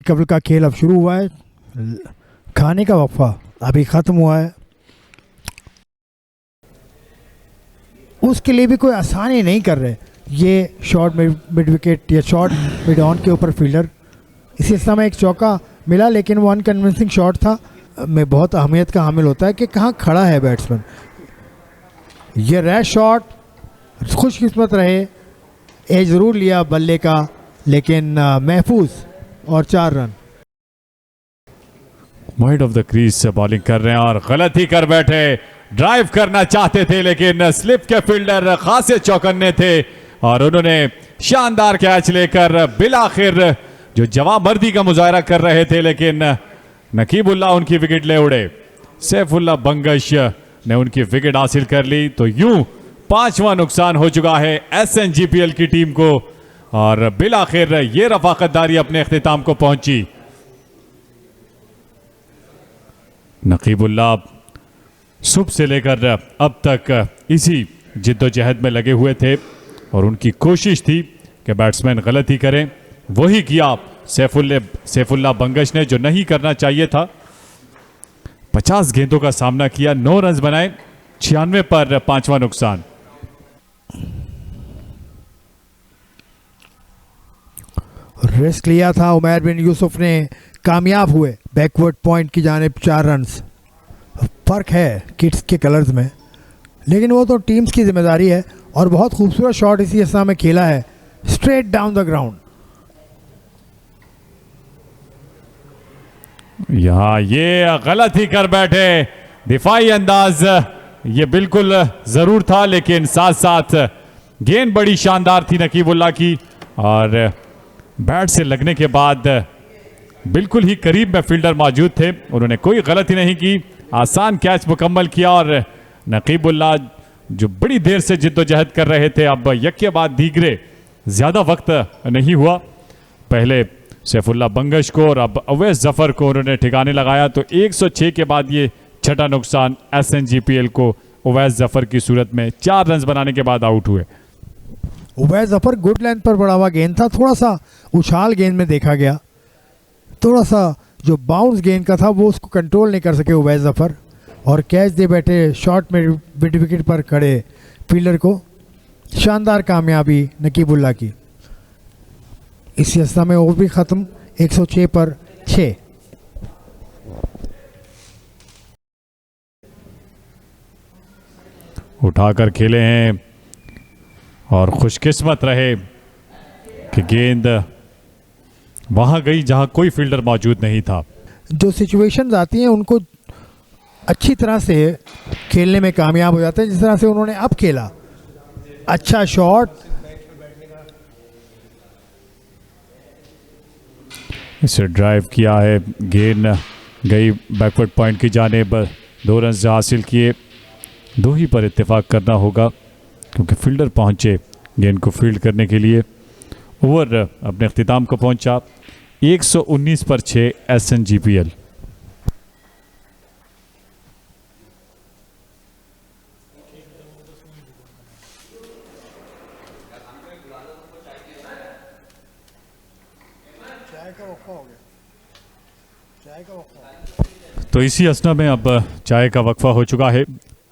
कबल का खेल अब शुरू हुआ है। खाने का वक्फा अभी ख़त्म हुआ है। उसके लिए भी कोई आसानी नहीं कर रहे। ये शॉर्ट मिड विकेट या शॉर्ट मिड ऑन के ऊपर फील्डर, इसी समय एक चौका मिला, लेकिन वो अनकन्विंसिंग शॉट था। में बहुत अहमियत का हामिल होता है कि कहाँ खड़ा है बैट्समैन। ये रैश शॉट, खुशकिस्मत रहे, एज ज़रूर लिया बल्ले का, लेकिन महफूज और 4 run. Wide of the crease से बॉलिंग कर रहे हैं और गलत ही कर बैठे। ड्राइव करना चाहते थे लेकिन स्लिप के फील्डर खासे चौकन्ने थे और उन्होंने शानदार कैच लेकर बिलाखिर जो जवाबमर्दी का मुजाहरा कर रहे थे, लेकिन नकीबुल्लाह उनकी विकेट ले उड़े। सैफुल्लाह बंगश ने उनकी विकेट हासिल कर ली। तो यूं 5वां नुकसान हो चुका है SNGPL की टीम को और बिलाखिर ये रफाकतदारी अपने इख्तिताम को पहुंची। नकीबुल्लाह सुबह से लेकर अब तक इसी जिद्दोजहद में लगे हुए थे और उनकी कोशिश थी कि बैट्समैन गलत ही करें। वही किया सैफुल्लाह बंगश ने जो नहीं करना चाहिए था। 50 गेंदों का सामना किया, 9 रन बनाए, 96 पर 5वां नुकसान। रिस्क लिया था उमैर बिन यूसुफ ने, कामयाब हुए। बैकवर्ड पॉइंट की जानिब 4 रन। फ़र्क है किड्स के कलर्स में, लेकिन वो तो टीम्स की जिम्मेदारी है। और बहुत खूबसूरत शॉट इसी अवस्था में खेला है, स्ट्रेट डाउन द ग्राउंड। यहां ये गलत ही कर बैठे। दिफाई अंदाज ये बिल्कुल जरूर था, लेकिन साथ साथ गेंद बड़ी शानदार थी नकीबुल्लाह की और बैट से लगने के बाद बिल्कुल ही करीब में फील्डर मौजूद थे। उन्होंने कोई गलती नहीं की, आसान कैच मुकम्मल किया और नकीबुल्लाह जो बड़ी देर से जिद्दोजहद कर रहे थे, अब यके बाद दीगरे, ज़्यादा वक्त नहीं हुआ। पहले सैफुल्लाह बंगश को और अब अवैस जफर को उन्होंने ठिकाने लगाया। तो 106 के बाद ये 6ठा नुकसान SNGPL को अवैस जफर की सूरत में 4 रन बनाने के बाद आउट हुए। उवैस जफर गुड लेंथ पर पड़ा हुआ गेंद था, थोड़ा सा उछाल गेंद में देखा गया, थोड़ा सा जो बाउंस गेंद का था वो उसको कंट्रोल नहीं कर सके उवैस जफर और कैच दे बैठे शॉर्ट में मिड विकेट पर खड़े फील्डर को। शानदार कामयाबी नकीबुल्लाह की। इस अवस्था में ओवर भी ख़त्म, 106 पर 6। उठाकर खेले हैं और खुशकिस्मत रहे कि गेंद वहां गई जहां कोई फील्डर मौजूद नहीं था। जो सिचुएशंस आती हैं उनको अच्छी तरह से खेलने में कामयाब हो जाते हैं, जिस तरह से उन्होंने अब खेला। अच्छा शॉट, इसे ड्राइव किया है, गेंद गई बैकवर्ड पॉइंट की जानिब। 2 रन हासिल किए। 2 ही पर इत्तेफाक करना होगा क्योंकि फील्डर पहुंचे गेंद को फील्ड करने के लिए। ओवर अपने अख्तिताम को पहुंचा, 119 पर 6 SNGPL। तो इसी असना में अब चाय का वक्फा हो चुका है।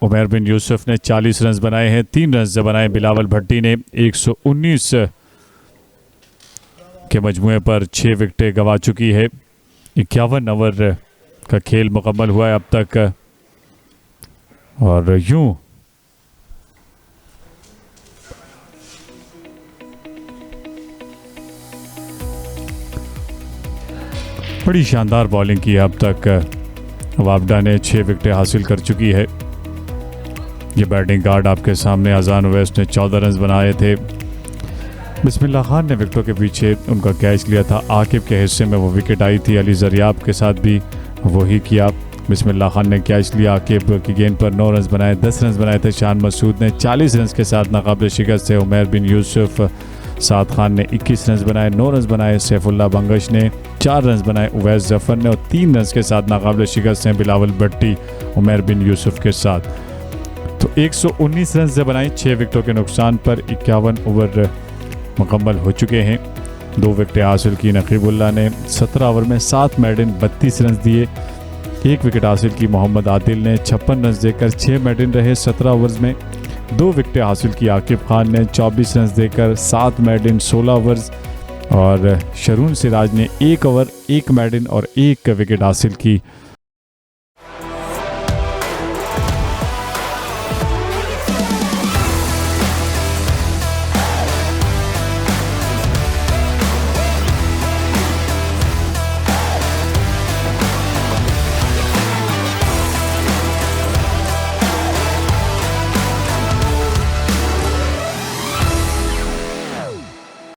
उमैर बिन यूसुफ ने 40 रन बनाए हैं, 3 रन बनाए बिलावल भट्टी ने। 119 के मजमुए पर 6 विकेटें गंवा चुकी है। 51 ओवर का खेल मुकम्मल हुआ है अब तक और यूं बड़ी शानदार बॉलिंग की है अब तक। वापडा ने 6 विकेटें हासिल कर चुकी है। ये बैटिंग कार्ड आपके सामने। अजान ओवैस ने 14 रन बनाए थे। बिस्मिल्लाह खान ने विकेटों के पीछे उनका कैच लिया था। आकिब के हिस्से में वो विकेट आई थी। अली जरियाब के साथ भी वही किया। बिस्मिल्लाह खान ने कैच लिया। आकिब की गेंद पर 9 रन बनाए, 10 रन बनाए थे। शान मसूद ने 40 रन के साथ नाकाबिल शिकस्त से। उमैर बिन यूसुफ, साद खान ने 21 रन बनाए, 9 रन बनाए। सैफुल्लाह बंगश ने 4 रन बनाए। उवैस जफर ने और 3 रन के साथ नाकाबिल शिकस्त हैं बिलावल भट्टी उमैर बिन यूसुफ के साथ। तो 119 रन से बनाए 6 विकेटों के नुकसान पर 51 ओवर मुकम्मल हो चुके हैं। 2 विकेटें हासिल की नकीबुल्लाह ने। 17 ओवर में 7 मेडन 32 रन दिए। 1 विकेट हासिल की मोहम्मद आदिल ने 56 रन देकर 6 मेडन रहे 17 ओवर्स में। 2 विकेटें हासिल की आकिब खान ने 24 रन देकर 7 मेडन 16 ओवर्स। और शरून सिराज ने 1 ओवर 1 मेडन और 1 विकेट हासिल की